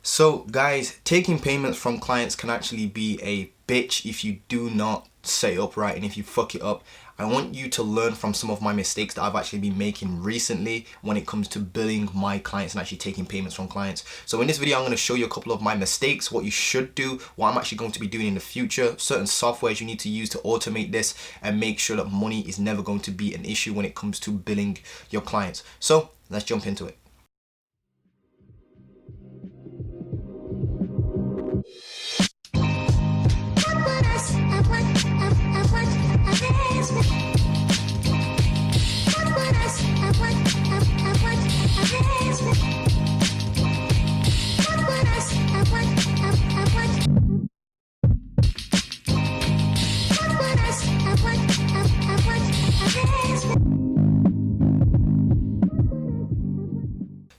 So guys, taking payments from clients can actually be a bitch if you do not set it up right, and if you fuck it up. I want you to learn from some of my mistakes that I've actually been making recently when it comes to billing my clients and actually taking payments from clients. So in this video, I'm going to show you a couple of my mistakes, what you should do, what I'm actually going to be doing in the future, certain softwares you need to use to automate this and make sure that money is never going to be an issue when it comes to billing your clients. So let's jump into it.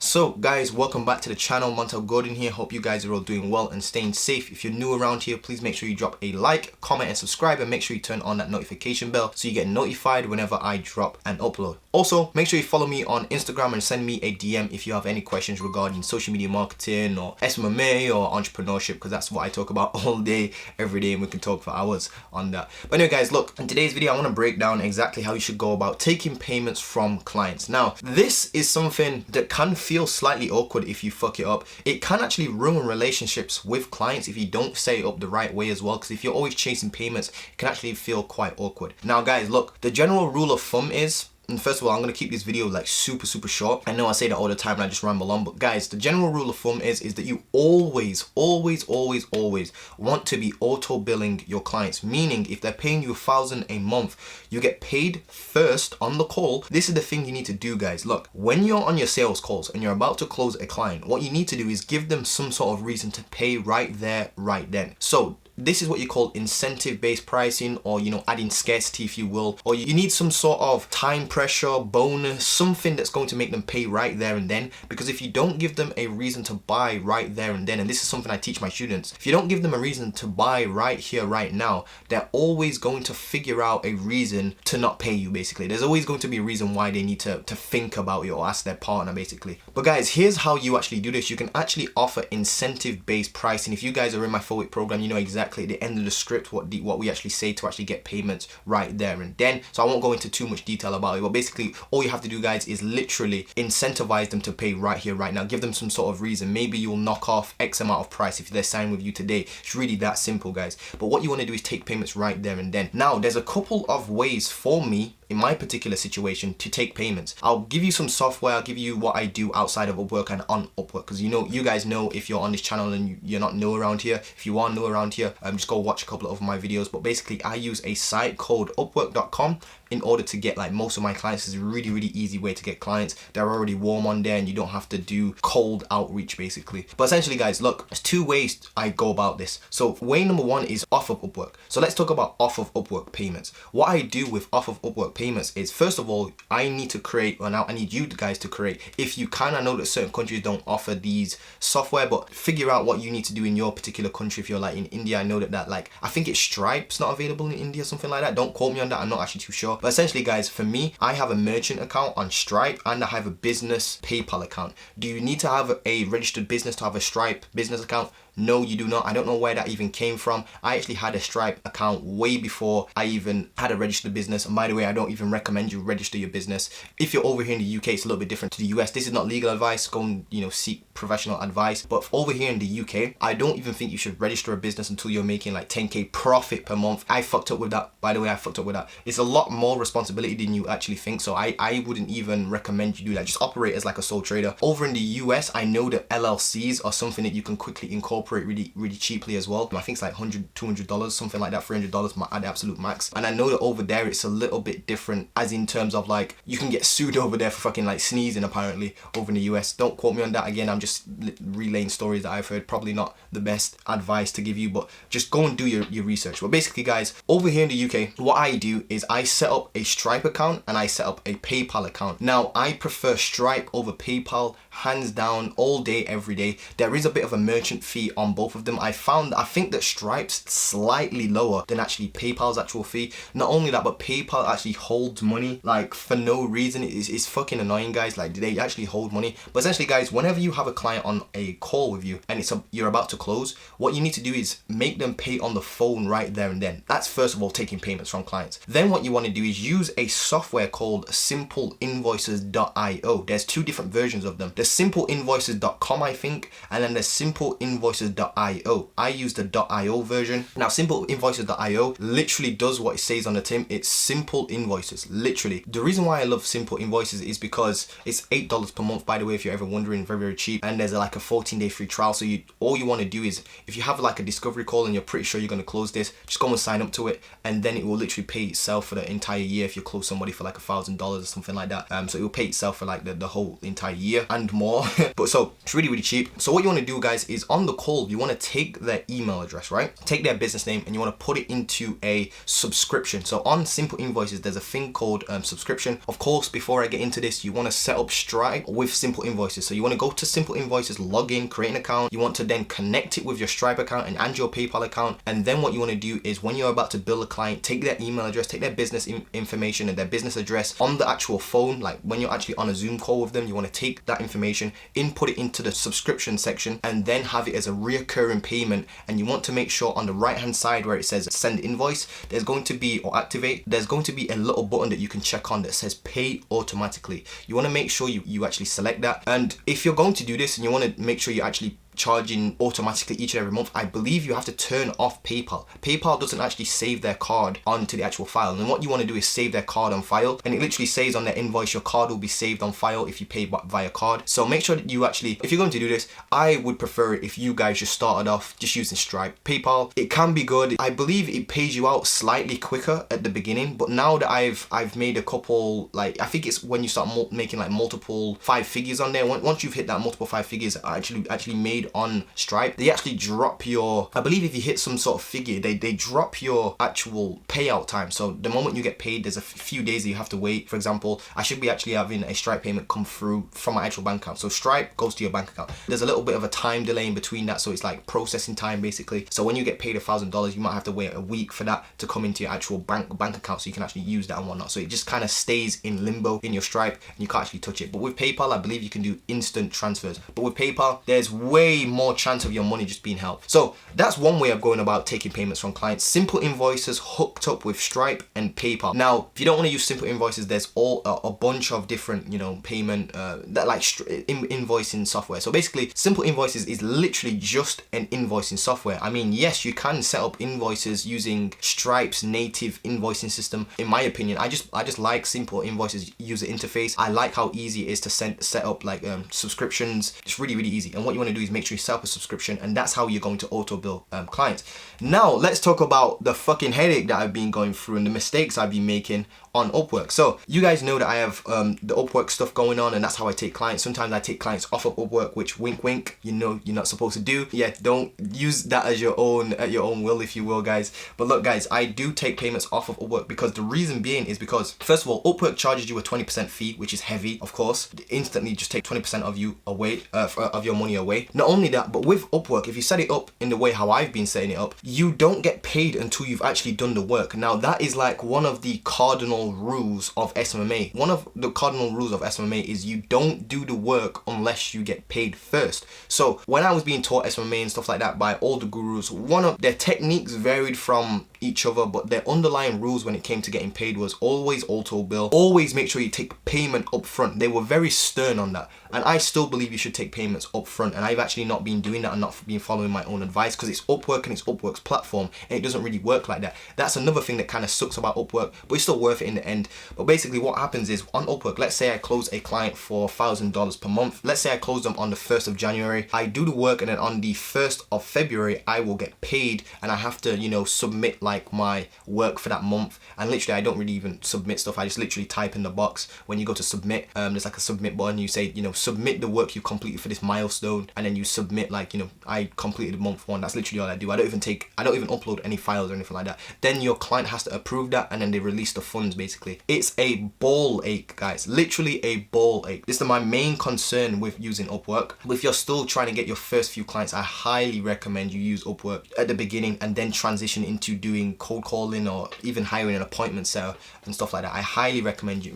So guys, welcome back to the channel. Montel Gordon here. Hope you guys are all doing well and staying safe. If you're new around here, please make sure you drop a like, comment and subscribe, and make sure you turn on that notification bell so you get notified whenever I drop and upload. Also, make sure you follow me on Instagram and send me a DM if you have any questions regarding social media marketing or SMMA or entrepreneurship, because that's what I talk about all day, every day, and we can talk for hours on that. But anyway guys, look, in today's video I want to break down exactly how you should go about taking payments from clients. Now, this is something that can feel slightly awkward if you fuck it up. It can actually ruin relationships with clients if you don't set it up the right way as well, because if you're always chasing payments, it can actually feel quite awkward. Now guys, look, the general rule of thumb is, and first of all, I'm going to keep this video like super short. I know I say that all the time and I just ramble on, but guys, the general rule of thumb is that you always want to be auto billing your clients. Meaning if they're paying you $1,000 a month, you get paid first on the call. This is the thing you need to do, guys. Look, when you're on your sales calls and you're about to close a client, what you need to do is give them some sort of reason to pay right there, right then. So this is what you call incentive-based pricing, or adding scarcity if you will, or you need some sort of time pressure, bonus, something that's going to make them pay right there and then. Because if you don't give them a reason to buy right there and then, and this is something I teach my students, if you don't give them a reason to buy right here, right now, they're always going to figure out a reason to not pay you, basically. There's always going to be a reason why they need to think about you or ask their partner, basically. But guys, here's how you actually do this. You can actually offer incentive-based pricing. If you guys are in my 4-week program, you know exactly at the end of the script what we actually say to actually get payments right there and then. So I won't go into too much detail about it, but basically all you have to do, guys, is literally incentivize them to pay right here, right now. Give them some sort of reason. Maybe you'll knock off X amount of price if they're signing with you today. It's really that simple, guys. But what you want to do is take payments right there and then. Now, there's a couple of ways for me in my particular situation to take payments. I'll give you some software, I'll give you what I do outside of Upwork and on Upwork, because you guys know if you're on this channel and you're not new around here. If you are new around here, just go watch a couple of my videos. But basically I use a site called upwork.com in order to get like most of my clients. It's a really easy way to get clients. They're already warm on there and you don't have to do cold outreach, basically. But essentially, guys, look, there's two ways I go about this. So way number one is off of Upwork. So let's talk about off of Upwork payments. What I do with off of Upwork payments is, first of all, I need to create, or now I need you guys to create, if you can, I know that certain countries don't offer these software, but figure out what you need to do in your particular country. If you're like in India, I know that like, I think it's Stripe's not available in India, something like that. Don't quote me on that, I'm not actually too sure. But essentially, guys, for me, I have a merchant account on Stripe and I have a business PayPal account. Do you need to have a registered business to have a Stripe business account? No, you do not. I don't know where that even came from. I actually had a Stripe account way before I even had a registered business. And by the way, I don't even recommend you register your business. If you're over here in the UK, it's a little bit different to the US. This is not legal advice. Go and, seek professional advice. But over here in the UK, I don't even think you should register a business until you're making like 10K profit per month. I fucked up with that. By the way, I fucked up with that. It's a lot more responsibility than you actually think. So I wouldn't even recommend you do that. Just operate as like a sole trader. Over in the US, I know that LLCs are something that you can quickly incorporate really cheaply as well. I think it's like $100, $200, something like that, $300 at the absolute max. And I know that over there it's a little bit different, as in terms of like, you can get sued over there for fucking like sneezing apparently over in the US. Don't quote me on that. Again, I'm just relaying stories that I've heard. Probably not the best advice to give you, but just go and do your research. But basically, guys, over here in the UK, what I do is I set up a Stripe account and I set up a PayPal account. Now, I prefer Stripe over PayPal. hands down, all day, every day. There is a bit of a merchant fee on both of them. I think that Stripe's slightly lower than actually PayPal's actual fee. Not only that, but PayPal actually holds money like for no reason. It's fucking annoying, guys. Like, they actually hold money. But essentially, guys, whenever you have a client on a call with you and you're about to close, what you need to do is make them pay on the phone right there and then. That's first of all taking payments from clients. Then what you want to do is use a software called simpleinvoices.io. There's two different versions of them. There's simpleinvoices.com, I think, and then there's simpleinvoices.io. I use the .io version. Now, simpleinvoices.io literally does what it says on the tin. It's simple invoices, literally. The reason why I love simple invoices is because it's $8 per month, by the way, if you're ever wondering. Very, very cheap. And there's like a 14-day free trial. So all you want to do is, if you have like a discovery call and you're pretty sure you're going to close this, just go and sign up to it, and then it will literally pay itself for the entire year if you close somebody for like $1,000 or something like that. So it will pay itself for like the whole entire year and more. But so it's really, really cheap. So what you want to do, guys, is on the call, you want to take their email address, right? Take their business name and you want to put it into a subscription. So on Simple Invoices, there's a thing called subscription. Of course, before I get into this, you want to set up Stripe with Simple Invoices. So you want to go to Simple Invoices, log in, create an account. You want to then connect it with your Stripe account and your PayPal account. And then what you want to do is, when you're about to bill a client, take their email address, take their business information and their business address on the actual phone. Like when you're actually on a Zoom call with them, you want to take that information, input it into the subscription section, and then have it as a reoccurring payment. And you want to make sure on the right hand side where it says send invoice, there's going to be, or activate, there's going to be a little button that you can check on that says pay automatically. You want to make sure you actually select that. And if you're going to do this and you want to make sure you actually charging automatically each and every month, I believe you have to turn off PayPal. PayPal doesn't actually save their card onto the actual file, and what you want to do is save their card on file, and it literally says on their invoice your card will be saved on file if you pay via card. So make sure that you actually, if you're going to do this, I would prefer it if you guys just started off just using Stripe. PayPal, it can be good. I believe it pays you out slightly quicker at the beginning, but now that I've made a couple, like I think it's when you start making like multiple 5 figures on there, once you've hit that multiple 5 figures actually made on Stripe, they actually drop your, I believe if you hit some sort of figure, they drop your actual payout time. So the moment you get paid, there's a few days that you have to wait. For example, I should be actually having a Stripe payment come through from my actual bank account. So Stripe goes to your bank account. There's a little bit of a time delay in between that, so it's like processing time basically. So when you get paid $1,000, you might have to wait a week for that to come into your actual bank account, so you can actually use that and whatnot. So it just kind of stays in limbo in your Stripe and you can't actually touch it. But with PayPal, I believe you can do instant transfers. But with PayPal, there's way more chance of your money just being held. So that's one way of going about taking payments from clients. Simple Invoices hooked up with Stripe and PayPal. Now, if you don't want to use Simple Invoices, there's a bunch of different, payment that like invoicing software. So basically, Simple Invoices is literally just an invoicing software. I mean, yes, you can set up invoices using Stripe's native invoicing system. In my opinion, I just like Simple Invoices user interface. I like how easy it is to set up like subscriptions. It's really, really easy. And what you want to do is make sure you set up a subscription, and that's how you're going to auto bill clients. Now let's talk about the fucking headache that I've been going through and the mistakes I've been making on Upwork. So you guys know that I have the Upwork stuff going on, and that's how I take clients. Sometimes I take clients off of Upwork, which wink wink, you know you're not supposed to do. Yeah, don't use that as your own will, if you will, guys. But look, guys, I do take payments off of Upwork because the reason being is because, first of all, Upwork charges you a 20% fee, which is heavy, of course. They instantly just take 20% of you away, of your money away. Not only that, but with Upwork, if you set it up in the way how I've been setting it up, you don't get paid until you've actually done the work. Now that is like one of the cardinal rules of SMMA. One of the cardinal rules of SMMA is you don't do the work unless you get paid first. So when I was being taught SMMA and stuff like that by all the gurus, one of their techniques varied from each other, but their underlying rules when it came to getting paid was always auto bill, always make sure you take payment up front. They were very stern on that, and I still believe you should take payments up front, and I've actually not been doing that and not been following my own advice because it's Upwork and it's Upwork's platform and it doesn't really work like that. That's another thing that kind of sucks about Upwork, but it's still worth it in the end. But basically what happens is on Upwork, let's say I close a client for $1,000 per month. Let's say I close them on the 1st of January. I do the work, and then on the 1st of February I will get paid, and I have to submit like my work for that month, and literally I don't really even submit stuff. I just literally type in the box when you go to submit. There's like a submit button. You say, you know, submit the work you completed for this milestone, and then you submit, like, you know, I completed month 1. That's literally all I do. I don't even upload any files or anything like that. Then your client has to approve that, and then they release the funds basically. It's a ball ache, guys. Literally a ball ache. This is my main concern with using Upwork. If you're still trying to get your first few clients, I highly recommend you use Upwork at the beginning and then transition into doing cold calling or even hiring an appointment setter and stuff like that. I highly recommend you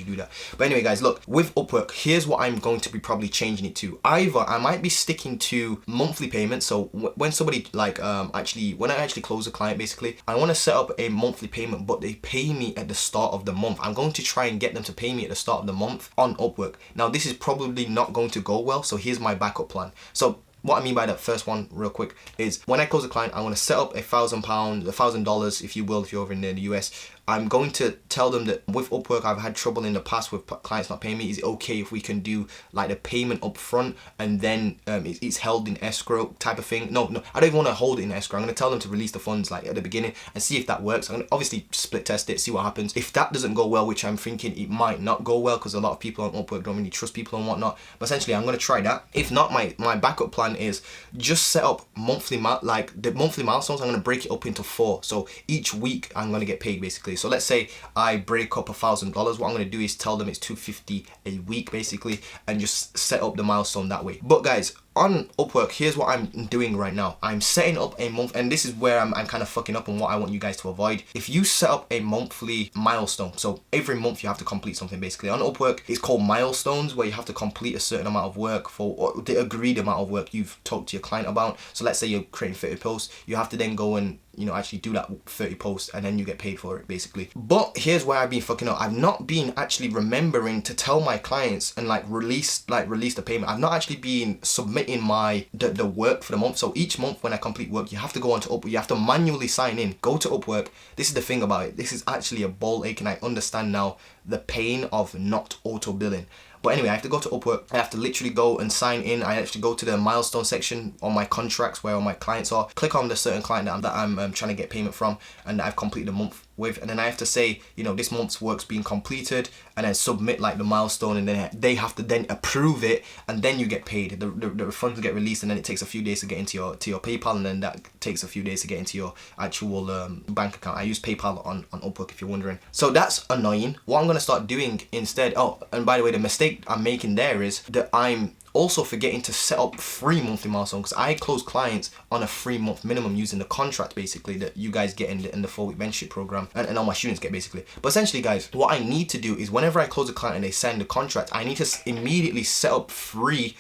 do that. But anyway, guys, look, with Upwork, here's what I'm going to be probably changing it to. Either I might be sticking to monthly payments. So when somebody like when I actually close a client, basically, I want to set up a monthly payment, but they pay me at the start of the month. I'm going to try and get them to pay me at the start of the month on Upwork. Now, this is probably not going to go well, so here's my backup plan. So what I mean by that first one, real quick, is when I close a client, I want to set up £1,000, $1,000, if you will, if you're over in the US. I'm going to tell them that with Upwork, I've had trouble in the past with clients not paying me. Is it okay if we can do like the payment up front and then it's held in escrow type of thing? No, I don't even want to hold it in escrow. I'm going to tell them to release the funds like at the beginning and see if that works. I'm going to obviously split test it, see what happens. If that doesn't go well, which I'm thinking it might not go well because a lot of people on Upwork don't really trust people and whatnot. But essentially, I'm going to try that. If not, my backup plan is just set up monthly, like the monthly milestones. I'm going to break it up into 4. So each week I'm going to get paid basically. So let's say I break up $1,000. What I'm going to do is tell them it's $250 a week basically, and just set up the milestone that way. But guys, on Upwork, here's what I'm doing right now. I'm setting up a month, and this is where I'm kind of fucking up on what I want you guys to avoid. If you set up a monthly milestone, so every month you have to complete something basically. On Upwork, it's called milestones, where you have to complete a certain amount of work for the agreed amount of work you've talked to your client about. So let's say you're creating 30 posts, you have to then go and, you know, actually do that 30 posts, and then you get paid for it basically. But here's where I've been fucking up. I've not been actually remembering to tell my clients and like release the payment. I've not actually been submitting the work for the month. So each month when I complete work, you have to go onto Upwork. You have to manually sign in, go to Upwork. This is the thing about it. This is actually a ball ache, and I understand now the pain of not auto billing. But anyway, I have to go to Upwork. I have to literally go and sign in. I actually go to the milestone section on my contracts where all my clients are. Click on the certain client that I'm trying to get payment from and that I've completed a month with. And then I have to say, you know, this month's work's being completed, and then submit like the milestone, and then they have to then approve it, and then you get paid. The funds get released, and then it takes a few days to get into your PayPal, and then that takes a few days to get into your actual bank account. I use PayPal on Upwork, if you're wondering. So that's annoying. What I'm going to start doing instead, oh, and by the way, the mistake I'm making there is that I'm also forgetting to set up free monthly milestones, because I close clients on a 3-month minimum using the contract basically that you guys get in the 4-week mentorship program, and all my students get basically. But essentially, guys, what I need to do is whenever I close a client and they sign the contract, I need to immediately set up free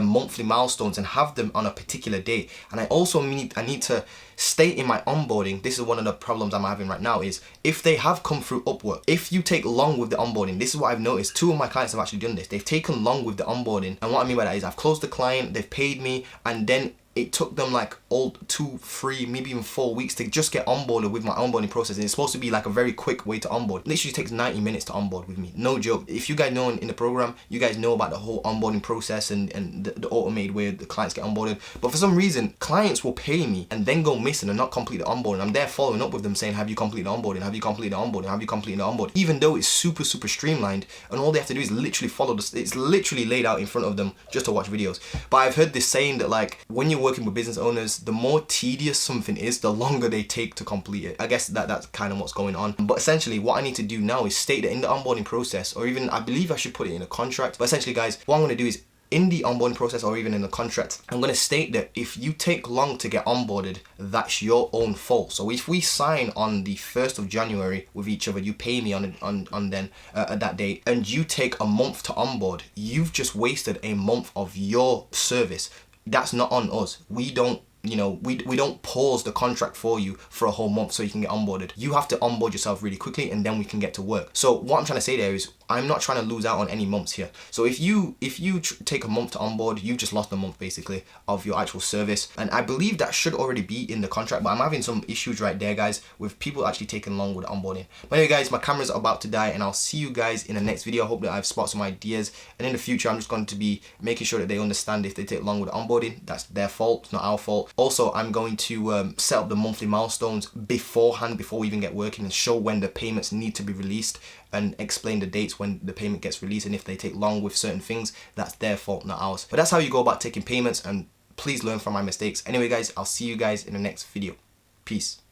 monthly milestones and have them on a particular day. And I also need to state in my onboarding, this is one of the problems I'm having right now, is if they have come through Upwork, if you take long with the onboarding, this is what I've noticed. 2 of my clients have actually done this. They've taken long with the onboarding, and what I mean by that is I've closed the client, they've paid me, and then it took them like 2, 3, maybe even 4 weeks to just get onboarded with my onboarding process. And it's supposed to be like a very quick way to onboard. It literally takes 90 minutes to onboard with me. No joke. If you guys know in the program, you guys know about the whole onboarding process and the automated way the clients get onboarded. But for some reason, clients will pay me and then go missing and not complete the onboarding. I'm there following up with them saying, have you completed the onboarding? Have you completed the onboarding? Have you completed the onboarding? Even though it's super streamlined, and all they have to do is literally follow this. It's literally laid out in front of them just to watch videos. But I've heard this saying that like when you're working with business owners, the more tedious something is, the longer they take to complete it. I guess that's kind of what's going on. But essentially what I need to do now is state that in the onboarding process, or even I believe I should put it in a contract. But essentially, guys, what I'm going to do is in the onboarding process, or even in the contract, I'm going to state that if you take long to get onboarded, that's your own fault. So if we sign on the 1st of January with each other, you pay me on at that date, and you take a month to onboard, you've just wasted a month of your service. That's not on us. We don't, you know, we don't pause the contract for you for a whole month so you can get onboarded. You have to onboard yourself really quickly, and then we can get to work. So what I'm trying to say there is I'm not trying to lose out on any months here. So if you take a month to onboard, you've just lost a month basically of your actual service. And I believe that should already be in the contract, but I'm having some issues right there, guys, with people actually taking long with onboarding. But anyway, guys, my camera's about to die, and I'll see you guys in the next video. I hope that I've spotted some ideas, and in the future I'm just going to be making sure that they understand if they take long with onboarding, that's their fault, it's not our fault. Also, I'm going to set up the monthly milestones beforehand, before we even get working, and show when the payments need to be released, and explain the dates when the payment gets released. And if they take long with certain things, that's their fault, not ours. But that's how you go about taking payments, and please learn from my mistakes. Anyway, guys, I'll see you guys in the next video. Peace.